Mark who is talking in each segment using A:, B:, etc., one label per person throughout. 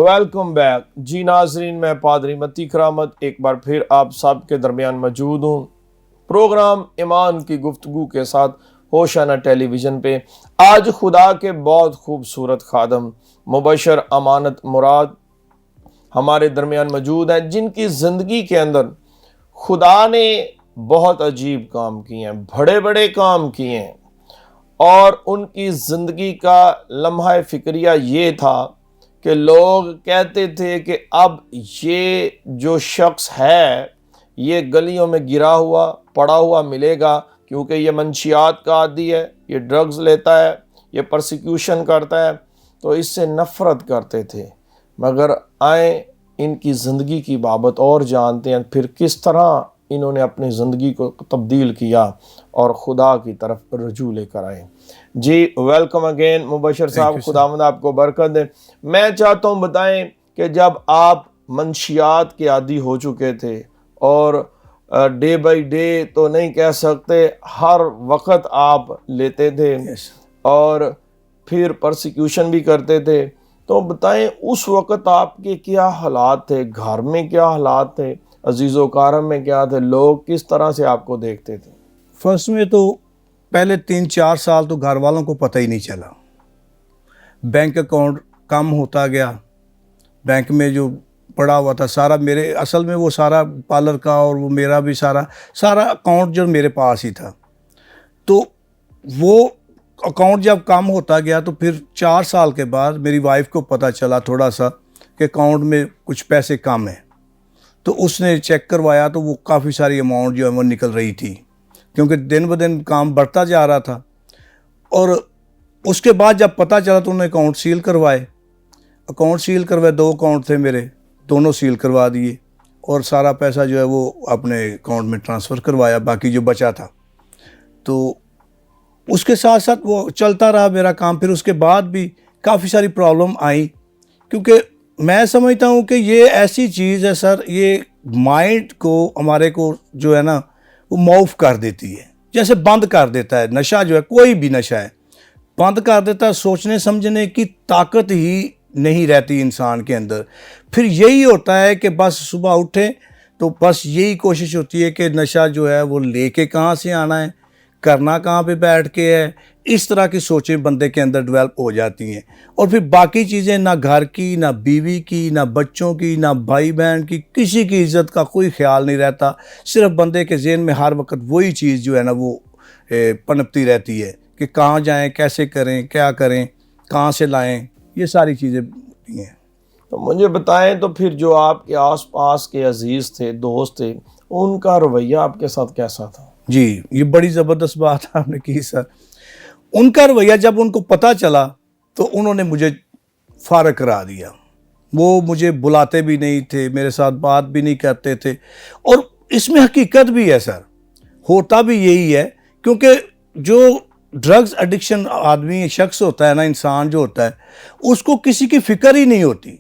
A: Welcome back جی ناظرین، میں پادری متی کرامت ایک بار پھر آپ سب کے درمیان موجود ہوں پروگرام ایمان کی گفتگو کے ساتھ ہوشانہ ٹیلی ویژن پہ۔ آج خدا کے بہت خوبصورت خادم مبشر امانت مراد ہمارے درمیان موجود ہیں، جن کی زندگی کے اندر خدا نے بہت عجیب کام کیے ہیں، بڑے بڑے کام کیے ہیں، اور ان کی زندگی کا لمحہ فکریہ یہ تھا کہ لوگ کہتے تھے کہ اب یہ جو شخص ہے یہ گلیوں میں گرا ہوا پڑا ہوا ملے گا، کیونکہ یہ منشیات کا عادی ہے، یہ ڈرگز لیتا ہے، یہ پرسیکیوشن کرتا ہے، تو اس سے نفرت کرتے تھے۔ مگر آئیں ان کی زندگی کی بابت اور جانتے ہیں پھر کس طرح انہوں نے اپنی زندگی کو تبدیل کیا اور خدا کی طرف رجوع لے کر آئے۔ جی ویلکم اگین مبشر صاحب، خداوند آپ کو برکت دے۔ میں چاہتا ہوں بتائیں کہ جب آپ منشیات کے عادی ہو چکے تھے اور ڈے بائی ڈے تو نہیں کہہ سکتے، ہر وقت آپ لیتے تھے اور پھر پرسیکیوشن بھی کرتے تھے، تو بتائیں اس وقت آپ کے کیا حالات تھے، گھر میں کیا حالات تھے، عزیز و کارم میں کیا تھے، لوگ کس طرح سے آپ کو دیکھتے تھے؟
B: فرسٹ میں تو پہلے 3-4 سال تو گھر والوں کو پتہ ہی نہیں چلا۔ بینک اکاؤنٹ کم ہوتا گیا، بینک میں جو پڑا ہوا تھا سارا میرے، اصل میں وہ سارا پارلر کا اور وہ میرا بھی سارا اکاؤنٹ جو میرے پاس ہی تھا، تو وہ اکاؤنٹ جب کم ہوتا گیا تو پھر 4 سال کے بعد میری وائف کو پتہ چلا تھوڑا سا کہ اکاؤنٹ میں کچھ پیسے کم ہیں، تو اس نے چیک کروایا تو وہ کافی ساری اماؤنٹ جو ہے وہ نکل رہی تھی، کیونکہ دن بدن کام بڑھتا جا رہا تھا۔ اور اس کے بعد جب پتہ چلا تو انہوں نے اکاؤنٹ سیل کروائے، 2 اکاؤنٹ تھے میرے، دونوں سیل کروا دیے اور سارا پیسہ جو ہے وہ اپنے اکاؤنٹ میں ٹرانسفر کروایا، باقی جو بچا تھا۔ تو اس کے ساتھ ساتھ وہ چلتا رہا میرا کام۔ پھر اس کے بعد بھی کافی ساری پرابلم آئیں، کیونکہ میں سمجھتا ہوں کہ یہ ایسی چیز ہے سر، یہ مائنڈ کو ہمارے کو جو ہے نا وہ معاف کر دیتی ہے، جیسے بند کر دیتا ہے نشہ، جو ہے کوئی بھی نشہ ہے بند کر دیتا ہے، سوچنے سمجھنے کی طاقت ہی نہیں رہتی انسان کے اندر۔ پھر یہی ہوتا ہے کہ بس صبح اٹھے تو بس یہی کوشش ہوتی ہے کہ نشہ جو ہے وہ لے کے کہاں سے آنا ہے، کرنا کہاں پہ بیٹھ کے ہے، اس طرح کی سوچیں بندے کے اندر ڈیولپ ہو جاتی ہیں، اور پھر باقی چیزیں نہ گھر کی، نہ بیوی کی، نہ بچوں کی، نہ بھائی بہن کی، کسی کی عزت کا کوئی خیال نہیں رہتا، صرف بندے کے ذہن میں ہر وقت وہی چیز جو ہے نا وہ پنپتی رہتی ہے کہ کہاں جائیں، کیسے کریں، کیا کریں، کہاں سے لائیں، یہ ساری چیزیں ہوتی ہیں۔
A: تو مجھے بتائیں تو پھر جو آپ کے آس پاس کے عزیز تھے، دوست تھے، ان کا رویہ آپ کے ساتھ کیسا تھا؟
B: جی یہ بڑی زبردست بات آپ نے کی سر۔ ان کا رویہ جب ان کو پتہ چلا تو انہوں نے مجھے فارغ کرا دیا، وہ مجھے بلاتے بھی نہیں تھے، میرے ساتھ بات بھی نہیں کرتے تھے، اور اس میں حقیقت بھی ہے سر، ہوتا بھی یہی ہے، کیونکہ جو ڈرگز ایڈکشن آدمی شخص ہوتا ہے نا، انسان جو ہوتا ہے، اس کو کسی کی فکر ہی نہیں ہوتی،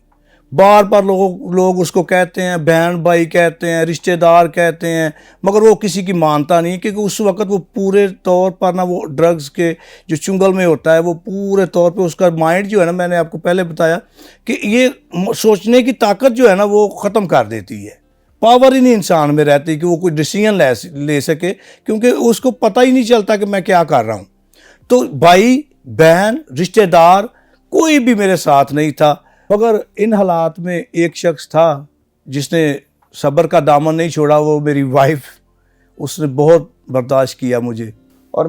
B: بار بار لوگ اس کو کہتے ہیں، بہن بھائی کہتے ہیں، رشتہ دار کہتے ہیں، مگر وہ کسی کی مانتا نہیں، کیونکہ اس وقت وہ پورے طور پر نا وہ ڈرگز کے جو چنگل میں ہوتا ہے، وہ پورے طور پہ اس کا مائنڈ جو ہے نا، میں نے آپ کو پہلے بتایا کہ یہ سوچنے کی طاقت جو ہے نا وہ ختم کر دیتی ہے، پاور ہی نہیں انسان میں رہتی کہ وہ کوئی ڈیسیژن لے سکے، کیونکہ اس کو پتہ ہی نہیں چلتا کہ میں کیا کر رہا ہوں۔ تو بھائی بہن رشتہ دار کوئی بھی میرے ساتھ نہیں تھا، مگر ان حالات میں ایک شخص تھا جس نے صبر کا دامن نہیں چھوڑا، وہ میری وائف، اس نے بہت برداشت کیا مجھے۔
A: اور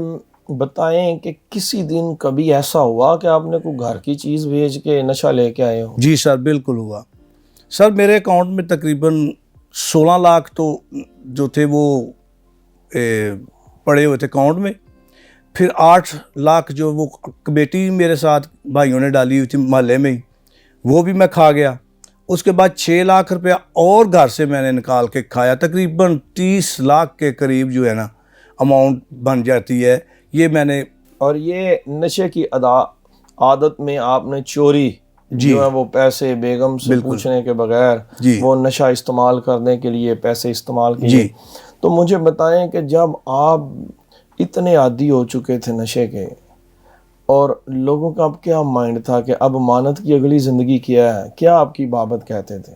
A: بتائیں کہ کسی دن کبھی ایسا ہوا کہ آپ نے کوئی گھر کی چیز بھیج کے نشہ لے کے آئے ہو؟
B: جی سر بالکل ہوا سر، میرے اکاؤنٹ میں تقریباً 16 لاکھ تو جو تھے وہ پڑے ہوئے تھے اکاؤنٹ میں، پھر 8 لاکھ جو وہ کمیٹی میرے ساتھ بھائیوں نے ڈالی ہوئی تھی محلے میں ہی، وہ بھی میں کھا گیا۔ اس کے بعد 6 لاکھ روپیہ اور گھر سے میں نے نکال کے کھایا، تقریباً 30 لاکھ کے قریب جو ہے نا اماؤنٹ بن جاتی ہے یہ میں نے۔
A: اور یہ نشے کی عادت میں آپ نے چوری جو ہے وہ پیسے بیگم سے پوچھنے کے بغیر وہ نشہ استعمال کرنے کے لیے پیسے استعمال کیے۔ تو مجھے بتائیں کہ جب آپ اتنے عادی ہو چکے تھے نشے کے اور لوگوں کا اب کیا مائنڈ تھا کہ اب امانت کی اگلی زندگی کیا ہے؟ کیا آپ کی بابت کہتے تھے؟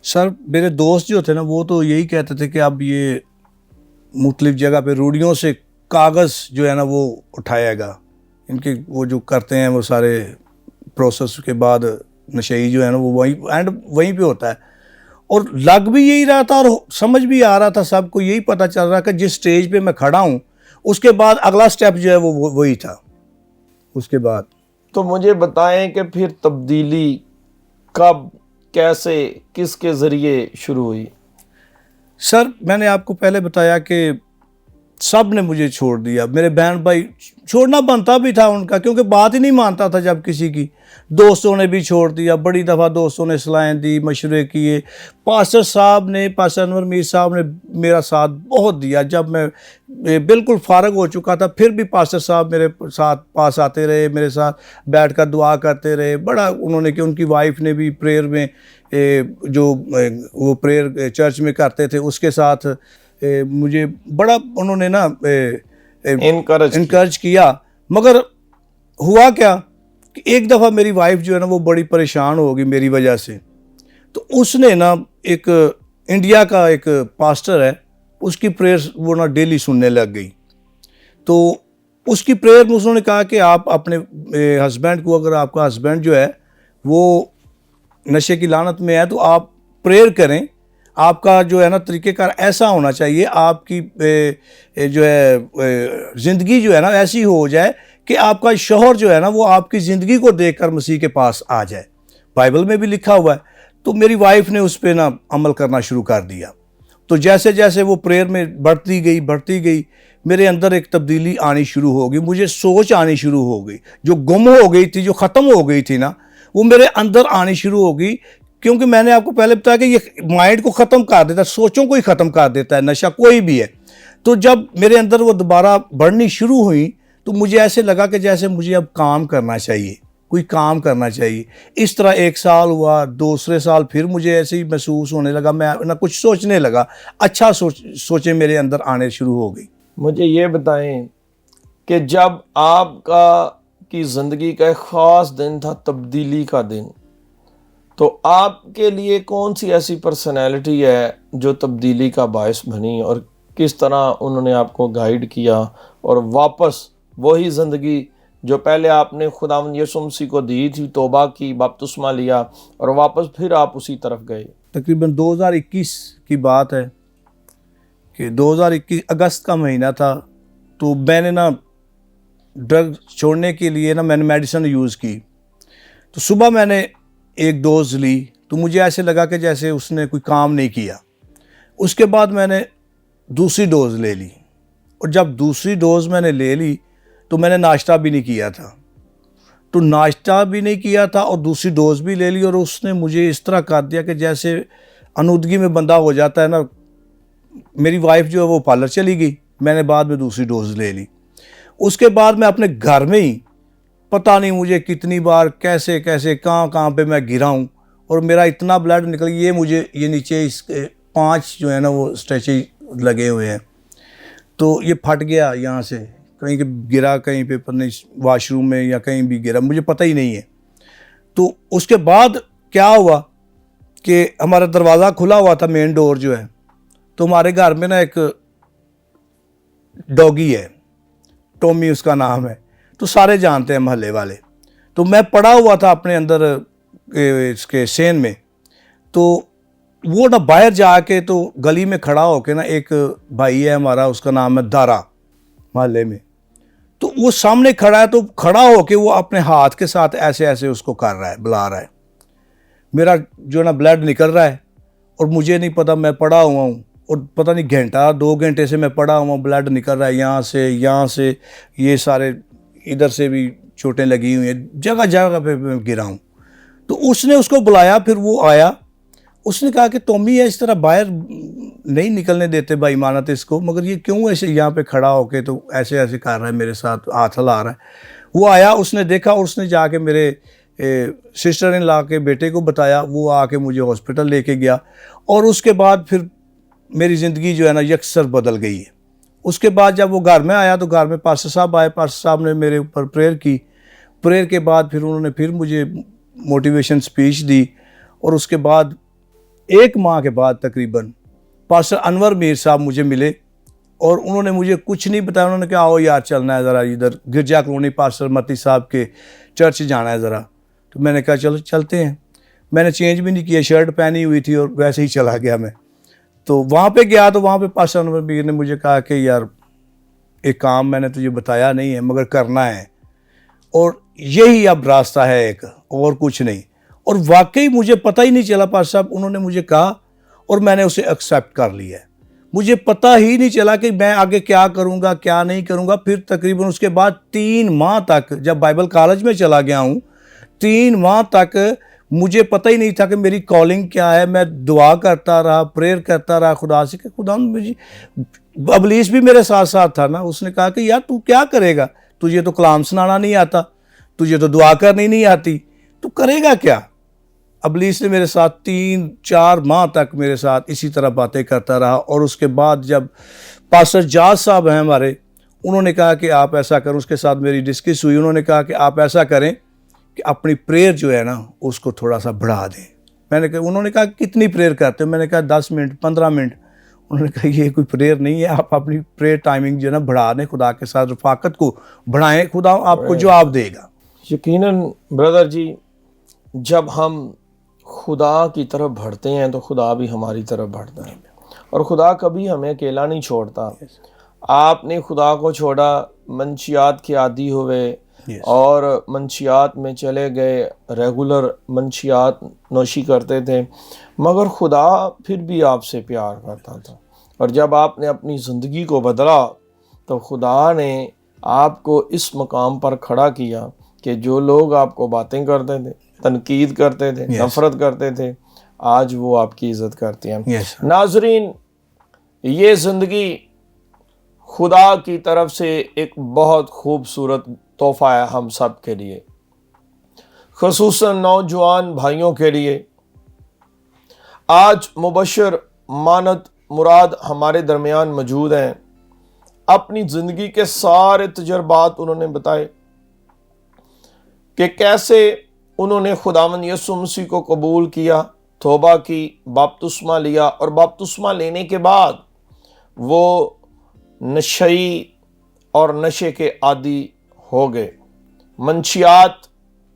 B: سر میرے دوست جو تھے نا وہ تو یہی کہتے تھے کہ اب یہ مختلف جگہ پہ روڑیوں سے کاغذ جو ہے نا وہ اٹھائے گا، ان کے وہ جو کرتے ہیں وہ سارے پروسیس کے بعد نشئی جو ہے نا وہ وہیں پہ ہوتا ہے، اور لگ بھی یہی رہا تھا اور سمجھ بھی آ رہا تھا، سب کو یہی پتہ چل رہا کہ جس سٹیج پہ میں کھڑا ہوں اس کے بعد اگلا سٹیپ جو ہے وہ وہی تھا اس کے بعد۔
A: تو مجھے بتائیں کہ پھر تبدیلی کب، کیسے، کس کے ذریعے شروع ہوئی؟
B: سر میں نے آپ کو پہلے بتایا کہ سب نے مجھے چھوڑ دیا، میرے بہن بھائی، چھوڑنا بنتا بھی تھا ان کا کیونکہ بات ہی نہیں مانتا تھا جب کسی کی، دوستوں نے بھی چھوڑ دیا، بڑی دفعہ دوستوں نے صلاحیں دی، مشورے کیے، پاسٹر انور میر صاحب نے میرا ساتھ بہت دیا، جب میں بالکل فارغ ہو چکا تھا پھر بھی پاسٹر صاحب میرے ساتھ پاس آتے رہے، میرے ساتھ بیٹھ کر دعا کرتے رہے، بڑا انہوں نے کہ ان کی وائف نے بھی پریئر میں جو وہ پریئر چرچ میں کرتے تھے اس کے ساتھ مجھے بڑا انہوں نے نا انکرج کیا، مگر ہوا کیا کہ ایک دفعہ میری وائف جو ہے نا وہ بڑی پریشان ہو گئی میری وجہ سے، تو اس نے نا ایک انڈیا کا ایک پاسٹر ہے اس کی پریئر وہ نا ڈیلی سننے لگ گئی، تو اس کی پریئر میں انہوں نے کہا کہ آپ اپنے ہسبینڈ کو، اگر آپ کا ہسبینڈ جو ہے وہ نشے کی لعنت میں ہے تو آپ پریئر کریں، آپ کا جو ہے نا طریقہ کار ایسا ہونا چاہیے، آپ کی جو ہے زندگی جو ہے نا ایسی ہو جائے کہ آپ کا شوہر جو ہے نا وہ آپ کی زندگی کو دیکھ کر مسیح کے پاس آ جائے، بائبل میں بھی لکھا ہوا ہے۔ تو میری وائف نے اس پہ نا عمل کرنا شروع کر دیا، تو جیسے جیسے وہ پریئر میں بڑھتی گئی میرے اندر ایک تبدیلی آنی شروع ہو گئی، مجھے سوچ آنی شروع ہو گئی، جو گم ہو گئی تھی، جو ختم ہو گئی تھی نا وہ میرے اندر آنی شروع ہو گئی، کیونکہ میں نے آپ کو پہلے بتایا کہ یہ مائنڈ کو ختم کر دیتا ہے، سوچوں کو ہی ختم کر دیتا ہے نشہ کوئی بھی ہے۔ تو جب میرے اندر وہ دوبارہ بڑھنی شروع ہوئی تو مجھے ایسے لگا کہ جیسے مجھے اب کام کرنا چاہیے، کوئی کام کرنا چاہیے۔ اس طرح ایک سال ہوا، دوسرے سال پھر مجھے ایسے ہی محسوس ہونے لگا، میں نہ کچھ سوچنے لگا، اچھا سوچیں میرے اندر آنے شروع ہو گئی۔
A: مجھے یہ بتائیں کہ جب آپ کی زندگی کا ایک خاص دن تھا، تبدیلی کا دن، تو آپ کے لیے کون سی ایسی پرسنالٹی ہے جو تبدیلی کا باعث بنی، اور کس طرح انہوں نے آپ کو گائیڈ کیا اور واپس وہی زندگی جو پہلے آپ نے خداوند یسوع مسیح کو دی تھی، توبہ کی، بپتسمہ لیا اور واپس پھر آپ اسی طرف گئے؟
B: تقریباً 2021 کی بات ہے کہ 2021 اگست کا مہینہ تھا، تو میں نے نا ڈرگ چھوڑنے کے لیے نا میں نے میڈیسن یوز کی، تو صبح میں نے ایک ڈوز لی تو مجھے ایسے لگا کہ جیسے اس نے کوئی کام نہیں کیا، اس کے بعد میں نے دوسری ڈوز لے لی، اور جب دوسری ڈوز میں نے لے لی تو میں نے ناشتہ بھی نہیں کیا تھا، تو ناشتہ بھی نہیں کیا تھا اور دوسری ڈوز بھی لے لی، اور اس نے مجھے اس طرح کر دیا کہ جیسے انودگی میں بندہ ہو جاتا ہے نا۔ میری وائف جو ہے وہ پارلر چلی گئی، میں نے بعد میں دوسری ڈوز لے لی، اس کے بعد میں اپنے گھر میں ہی پتہ نہیں مجھے کتنی بار کیسے کہاں پہ میں گرا ہوں، اور میرا اتنا بلڈ نکل گیا، مجھے یہ نیچے اس کے 5 جو ہے نا وہ اسٹریچ لگے ہوئے ہیں، تو یہ پھٹ گیا یہاں سے، کہیں کہ گرا کہیں پہ پتہ نہیں واش روم میں یا کہیں بھی گرا، مجھے پتہ ہی نہیں ہے۔ تو اس کے بعد کیا ہوا کہ ہمارا دروازہ کھلا ہوا تھا، مین ڈور جو ہے، تو ہمارے گھر میں نا ایک ڈوگی ہے، ٹومی اس کا نام ہے، تو سارے جانتے ہیں محلے والے، تو میں پڑا ہوا تھا اپنے اندر اس کے سین میں، تو وہ نا باہر جا کے تو گلی میں کھڑا ہو کے نا ایک بھائی ہے ہمارا، اس کا نام ہے دارا، محلے میں، تو وہ سامنے کھڑا ہے، تو کھڑا ہو کے وہ اپنے ہاتھ کے ساتھ ایسے اس کو کر رہا ہے، بلا رہا ہے، میرا جو نا بلڈ نکل رہا ہے، اور مجھے نہیں پتا میں پڑا ہوا ہوں، اور پتہ نہیں گھنٹہ 2 گھنٹے سے میں پڑا ہوا ہوں، بلڈ نکل رہا ہے یہاں سے یہ سارے ادھر سے بھی چوٹیں لگی ہوئی ہیں، جگہ پہ میں گرا ہوں۔ تو اس نے اس کو بلایا، پھر وہ آیا، اس نے کہا کہ ٹومی ہے، اس طرح باہر نہیں نکلنے دیتے بھائی مانت اس کو، مگر یہ کیوں ایسے یہاں پہ کھڑا ہو کے تو ایسے کر رہا ہے، میرے ساتھ ہاتھ ہلا رہا ہے۔ وہ آیا، اس نے دیکھا، اور اس نے جا کے میرے سسٹر ان لا کے بیٹے کو بتایا، وہ آ کے مجھے ہاسپٹل لے کے گیا، اور اس کے بعد پھر میری زندگی جو ہے نا یکسر بدل گئی ہے۔ اس کے بعد جب وہ گھر میں آیا تو گھر میں پاسٹر صاحب آئے، پاسٹر صاحب نے میرے اوپر پریئر کی، پریئر کے بعد پھر انہوں نے پھر مجھے موٹیویشن سپیچ دی، اور اس کے بعد 1 ماہ کے بعد تقریباً پاسٹر انور میر صاحب مجھے ملے، اور انہوں نے مجھے کچھ نہیں بتایا. انہوں نے کہا آؤ یار چلنا ہے ذرا ادھر گرجا کالونی پاسٹر متی صاحب کے چرچ جانا ہے ذرا. تو میں نے کہا چلو چلتے ہیں. میں نے چینج بھی نہیں کیا، شرٹ پہنی ہوئی تھی اور ویسے ہی چلا گیا میں. تو وہاں پہ گیا تو وہاں پہ پاسٹر انور میر نے مجھے کہا کہ یار ایک کام میں نے تجھے بتایا نہیں ہے مگر کرنا ہے، اور یہی اب راستہ ہے ایک، اور کچھ نہیں. اور واقعی مجھے پتہ ہی نہیں چلا پاسٹر صاحب، انہوں نے مجھے کہا اور میں نے اسے ایکسیپٹ کر لیا ہے. مجھے پتہ ہی نہیں چلا کہ میں آگے کیا کروں گا کیا نہیں کروں گا. پھر تقریباً اس کے بعد 3 ماہ تک، جب بائبل کالج میں چلا گیا ہوں، 3 ماہ تک مجھے پتہ ہی نہیں تھا کہ میری کالنگ کیا ہے. میں دعا کرتا رہا، پریئر کرتا رہا خدا سے کہ خدا مجھے، ابلیس بھی میرے ساتھ ساتھ تھا نا. اس نے کہا کہ یار تو کیا کرے گا، تجھے تو کلام سنانا نہیں آتا، تجھے تو دعا کرنی نہیں آتی، تو کرے گا کیا. ابلیس نے میرے ساتھ 3-4 ماہ تک میرے ساتھ اسی طرح باتیں کرتا رہا. اور اس کے بعد جب پاسٹر جاز صاحب ہیں ہمارے، انہوں نے کہا کہ آپ ایسا کریں، اس کے ساتھ میری ڈسکس ہوئی، انہوں نے کہا کہ آپ ایسا کریں کہ اپنی پریئر جو ہے نا اس کو تھوڑا سا بڑھا دیں. میں نے کہا، انہوں نے کہا کتنی پریئر کرتے ہیں؟ میں نے کہا 10 منٹ 15 منٹ. انہوں نے کہا یہ کوئی پریئر نہیں ہے، آپ اپنی پریئر ٹائمنگ جو ہے نا بڑھا دیں، خدا کے ساتھ رفاقت کو بڑھائیں، خدا آپ کو جواب دے گا.
A: یقیناً بردر جی، جب ہم خدا کی طرف بڑھتے ہیں تو خدا بھی ہماری طرف بڑھتا ہے، اور خدا کبھی ہمیں اکیلا نہیں چھوڑتا. آپ نے خدا کو چھوڑا، منشیات کے عادی ہوئے اور منشیات میں چلے گئے، ریگولر منشیات نوشی کرتے تھے، مگر خدا پھر بھی آپ سے پیار کرتا تھا. اور جب آپ نے اپنی زندگی کو بدلا تو خدا نے آپ کو اس مقام پر کھڑا کیا کہ جو لوگ آپ کو باتیں کرتے تھے، تنقید کرتے تھے، نفرت کرتے تھے، آج وہ آپ کی عزت کرتے ہیں. ناظرین، یہ زندگی خدا کی طرف سے ایک بہت خوبصورت تحفہ ہے ہم سب کے لیے، خصوصاً نوجوان بھائیوں کے لیے. آج مبشر مانت مراد ہمارے درمیان موجود ہیں. اپنی زندگی کے سارے تجربات انہوں نے بتائے کہ کیسے انہوں نے خداوند یسوع مسیح کو قبول کیا، توبہ کی، بپتسمہ لیا، اور بپتسمہ لینے کے بعد وہ نشئی اور نشے کے عادی ہو گئے. منشیات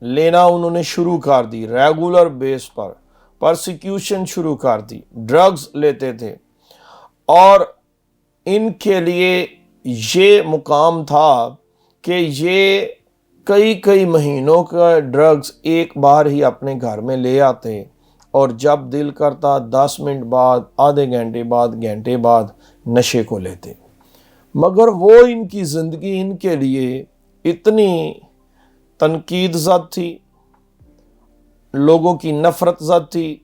A: لینا انہوں نے شروع کر دی، ریگولر بیس پر پرسیکیوشن شروع کر دی، ڈرگز لیتے تھے. اور ان کے لیے یہ مقام تھا کہ یہ کئی مہینوں کا ڈرگز ایک بار ہی اپنے گھر میں لے آتے، اور جب دل کرتا 10 منٹ بعد، آدھے گھنٹے بعد، گھنٹے بعد نشے کو لیتے. مگر وہ ان کی زندگی ان کے لیے اتنی تنقید زد تھی، لوگوں کی نفرت زد تھی،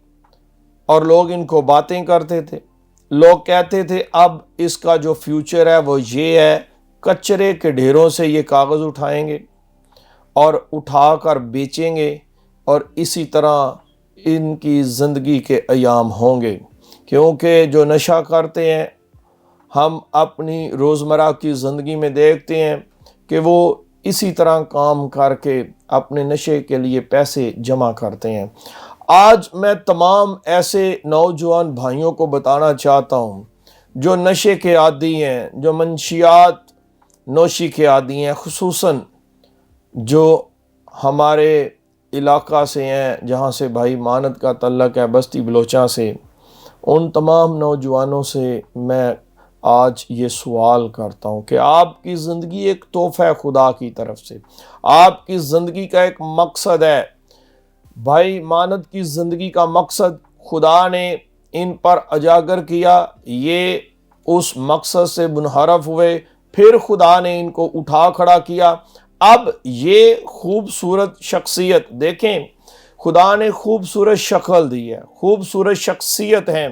A: اور لوگ ان کو باتیں کرتے تھے. لوگ کہتے تھے اب اس کا جو فیوچر ہے وہ یہ ہے، کچرے کے ڈھیروں سے یہ کاغذ اٹھائیں گے اور اٹھا کر بیچیں گے، اور اسی طرح ان کی زندگی کے ایام ہوں گے. کیونکہ جو نشہ کرتے ہیں، ہم اپنی روزمرہ کی زندگی میں دیکھتے ہیں کہ وہ اسی طرح کام کر کے اپنے نشے کے لیے پیسے جمع کرتے ہیں. آج میں تمام ایسے نوجوان بھائیوں کو بتانا چاہتا ہوں جو نشے کے عادی ہیں، جو منشیات نوشی کے عادی ہیں، خصوصاً جو ہمارے علاقہ سے ہیں، جہاں سے بھائی مانت کا تعلق ہے، بستی بلوچاں سے، ان تمام نوجوانوں سے میں آج یہ سوال کرتا ہوں کہ آپ کی زندگی ایک تحفہ ہے خدا کی طرف سے. آپ کی زندگی کا ایک مقصد ہے. بھائی مانت کی زندگی کا مقصد خدا نے ان پر اجاگر کیا، یہ اس مقصد سے منحرف ہوئے، پھر خدا نے ان کو اٹھا کھڑا کیا. اب یہ خوبصورت شخصیت دیکھیں، خدا نے خوبصورت شکل دی ہے، خوبصورت شخصیت ہے.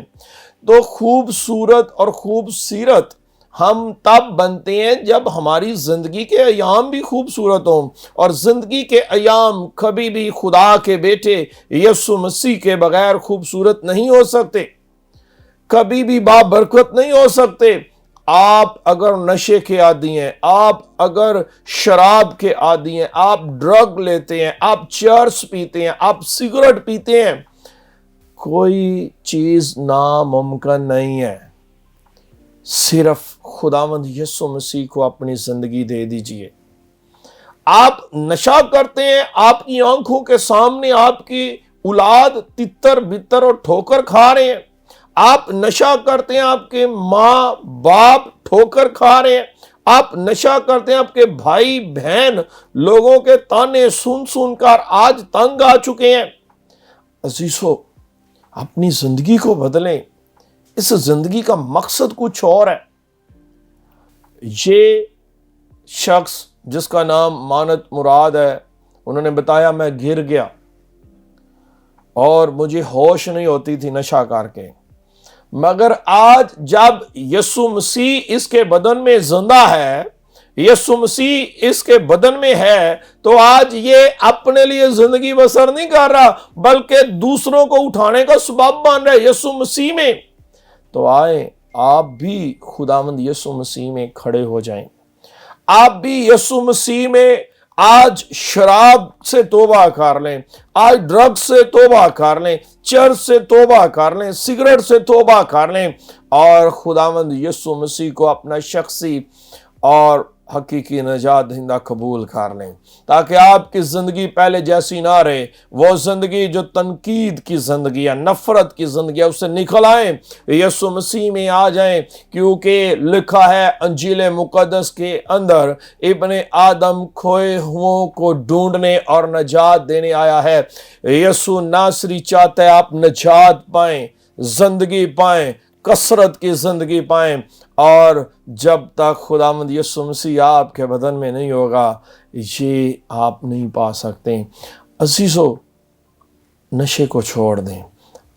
A: تو خوبصورت اور خوبصیرت ہم تب بنتے ہیں جب ہماری زندگی کے ایام بھی خوبصورت ہوں، اور زندگی کے ایام کبھی بھی خدا کے بیٹے یسوع مسیح کے بغیر خوبصورت نہیں ہو سکتے، کبھی بھی بابرکت نہیں ہو سکتے. آپ اگر نشے کے عادی ہیں، آپ اگر شراب کے عادی ہیں، آپ ڈرگ لیتے ہیں، آپ چرس پیتے ہیں، آپ سگریٹ پیتے ہیں، کوئی چیز ناممکن نہیں ہے۔ صرف خداوند یسوع مسیح کو اپنی زندگی دے دیجئے۔ آپ نشہ کرتے ہیں، آپ کی آنکھوں کے سامنے آپ کی اولاد تتر بتر اور ٹھوکر کھا رہے ہیں۔ آپ نشہ کرتے ہیں، آپ کے ماں باپ ٹھوکر کھا رہے ہیں۔ آپ نشہ کرتے ہیں، آپ کے بھائی بہن لوگوں کے تانے سن سن کر آج تنگ آ چکے ہیں۔ عزیزو، اپنی زندگی کو بدلیں۔ اس زندگی کا مقصد کچھ اور ہے۔ یہ شخص جس کا نام مانت مراد ہے، انہوں نے بتایا میں گر گیا اور مجھے ہوش نہیں ہوتی تھی نشہ کر کے، مگر آج جب یسوع مسیح اس کے بدن میں زندہ ہے، یسوع مسیح اس کے بدن میں ہے، تو آج یہ اپنے لیے زندگی بسر نہیں کر رہا بلکہ دوسروں کو اٹھانے کا سبب بن رہا ہے یسوع مسیح میں۔ تو آئیں آپ بھی خداوند یسوع مسیح میں کھڑے ہو جائیں۔ آپ بھی یسوع مسیح میں آج شراب سے توبہ کر لیں، آج ڈرگ سے توبہ کر لیں، چرس سے توبہ کر لیں، سگریٹ سے توبہ کر لیں اور خداوند یسوع مسیح کو اپنا شخصی اور حقیقی نجات دہندہ قبول کر لیں، تاکہ آپ کی زندگی پہلے جیسی نہ رہے۔ وہ زندگی جو تنقید کی زندگی ہے، نفرت کی زندگی ہے، اس سے نکل آئیں، یسوع مسیح میں آ جائیں، کیونکہ لکھا ہے انجیل مقدس کے اندر ابن آدم کھوئے ہوں کو ڈھونڈنے اور نجات دینے آیا ہے۔ یسوع ناصری چاہتا ہے آپ نجات پائیں، زندگی پائیں، کثرت کی زندگی پائیں، اور جب تک خداوند یسوع مسیح آپ کے بدن میں نہیں ہوگا یہ آپ نہیں پا سکتے۔ عزیزو، نشے کو چھوڑ دیں،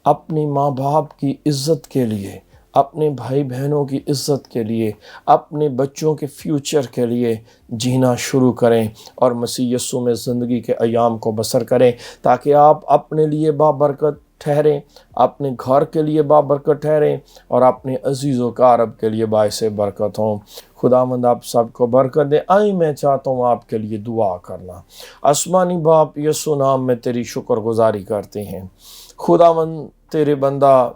A: اپنی ماں باپ کی عزت کے لیے، اپنے بھائی بہنوں کی عزت کے لیے، اپنے بچوں کے فیوچر کے لیے جینا شروع کریں اور مسیح یسوع میں زندگی کے ایام کو بسر کریں، تاکہ آپ اپنے لیے بابرکت ٹھہریں، اپنے گھر کے لیے بابرکت ٹھہریں اور اپنے عزیز و اقارب کے لیے باعث برکت ہوں۔ خداوند آپ سب کو برکت دے۔ آئیں میں چاہتا ہوں آپ کے لیے دعا کرنا۔ آسمانی باپ، یسوع نام میں تیری شکر گزاری کرتے ہیں۔ خداوند تیرے بندہ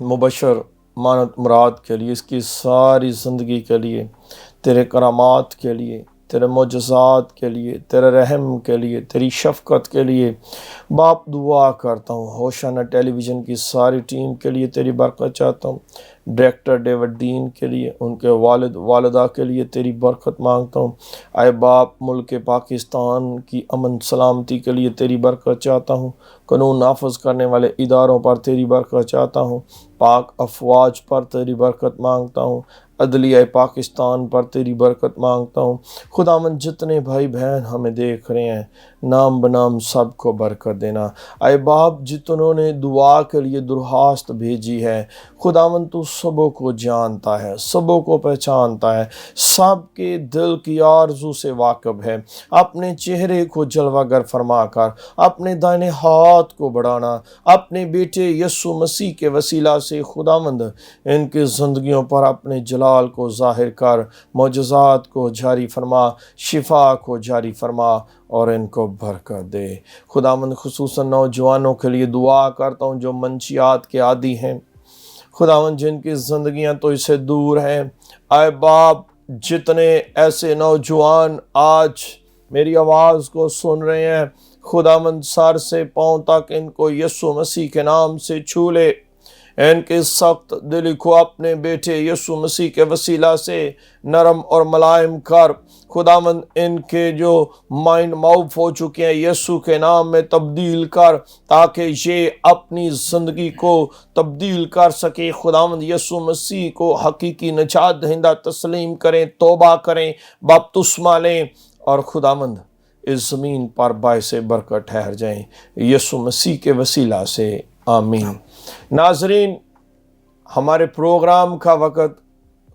A: مبشر مانت مراد کے لیے، اس کی ساری زندگی کے لیے، تیرے کرامات کے لیے، تیرے معجزات کے لیے، تیرے رحم کے لیے، تیری شفقت کے لیے باپ دعا کرتا ہوں۔ ہوشانہ ٹیلی ویژن کی ساری ٹیم کے لیے تیری برکت چاہتا ہوں۔ ڈائریکٹر ڈیوڈ ڈین کے لیے، ان کے والد والدہ کے لیے تیری برکت مانگتا ہوں۔ اے باپ، ملک پاکستان کی امن سلامتی کے لیے تیری برکت چاہتا ہوں۔ قانون نافذ کرنے والے اداروں پر تیری برکت چاہتا ہوں۔ پاک افواج پر تیری برکت مانگتا ہوں۔ عدلیہ پاکستان پر تیری برکت مانگتا ہوں۔ خداوند جتنے بھائی بہن ہمیں دیکھ رہے ہیں، نام بنام سب کو برکت دینا۔ اے باپ، جتنوں نے دعا کے لیے درخواست بھیجی ہے، خداوند تو سبوں کو جانتا ہے، سبوں کو پہچانتا ہے، سب کے دل کی آرزو سے واقف ہے۔ اپنے چہرے کو جلوہ گر فرما کر اپنے دائنے ہاتھ کو بڑھانا، اپنے بیٹے یسوع مسیح کے وسیلہ سے خداوند ان کی زندگیوں پر اپنے جلال کو ظاہر کر، معجزات کو جاری فرما، شفا کو جاری فرما اور ان کو برکت دے۔ خداوند خصوصاً نوجوانوں کے لیے دعا کرتا ہوں جو منشیات کے عادی ہیں، خداوند جن کی زندگیاں تو اس سے دور ہیں۔ اے باپ، جتنے ایسے نوجوان آج میری آواز کو سن رہے ہیں، خداوند سر سے پاؤں تک ان کو یسوع مسیح کے نام سے چھو لے، ان کے سخت دلی کو اپنے بیٹے یسوع مسیح کے وسیلہ سے نرم اور ملائم کر۔ خداوند ان کے جو مائنڈ معاف ہو چکے ہیں یسوع کے نام میں تبدیل کر، تاکہ یہ اپنی زندگی کو تبدیل کر سکے۔ خداوند یسوع مسیح کو حقیقی نجات دہندہ تسلیم کریں، توبہ کریں، بپتسمہ لیں اور خداوند اس زمین پر باعث برکت ٹھہر جائیں، یسوع مسیح کے وسیلہ سے، آمین۔ ناظرین، ہمارے پروگرام کا وقت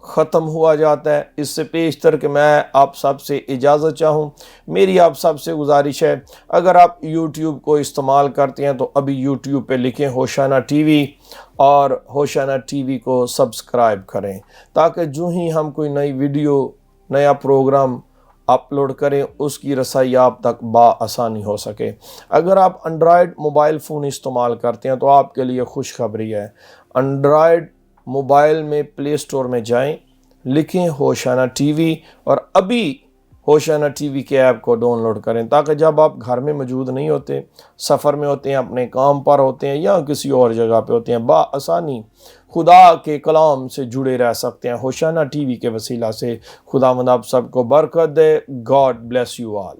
A: ختم ہوا جاتا ہے۔ اس سے پیشتر کہ میں آپ سب سے اجازت چاہوں، میری آپ سب سے گزارش ہے، اگر آپ یوٹیوب کو استعمال کرتے ہیں تو ابھی یوٹیوب پہ لکھیں ہوشانہ ٹی وی اور ہوشانہ ٹی وی کو سبسکرائب کریں، تاکہ جو ہی ہم کوئی نئی ویڈیو، نیا پروگرام اپلوڈ کریں اس کی رسائی آپ تک بآسانی ہو سکے۔ اگر آپ انڈرائیڈ موبائل فون استعمال کرتے ہیں تو آپ کے لیے خوشخبری ہے، انڈرائیڈ موبائل میں پلے سٹور میں جائیں، لکھیں ہوشانہ ٹی وی اور ابھی ہوشانہ ٹی وی کے ایپ کو ڈاؤن لوڈ کریں، تاکہ جب آپ گھر میں موجود نہیں ہوتے، سفر میں ہوتے ہیں، اپنے کام پر ہوتے ہیں یا کسی اور جگہ پہ ہوتے ہیں، بآسانی خدا کے کلام سے جڑے رہ سکتے ہیں ہوشانہ ٹی وی کے وسیلہ سے۔ خداوند آپ سب کو برکت دے۔ God bless you all.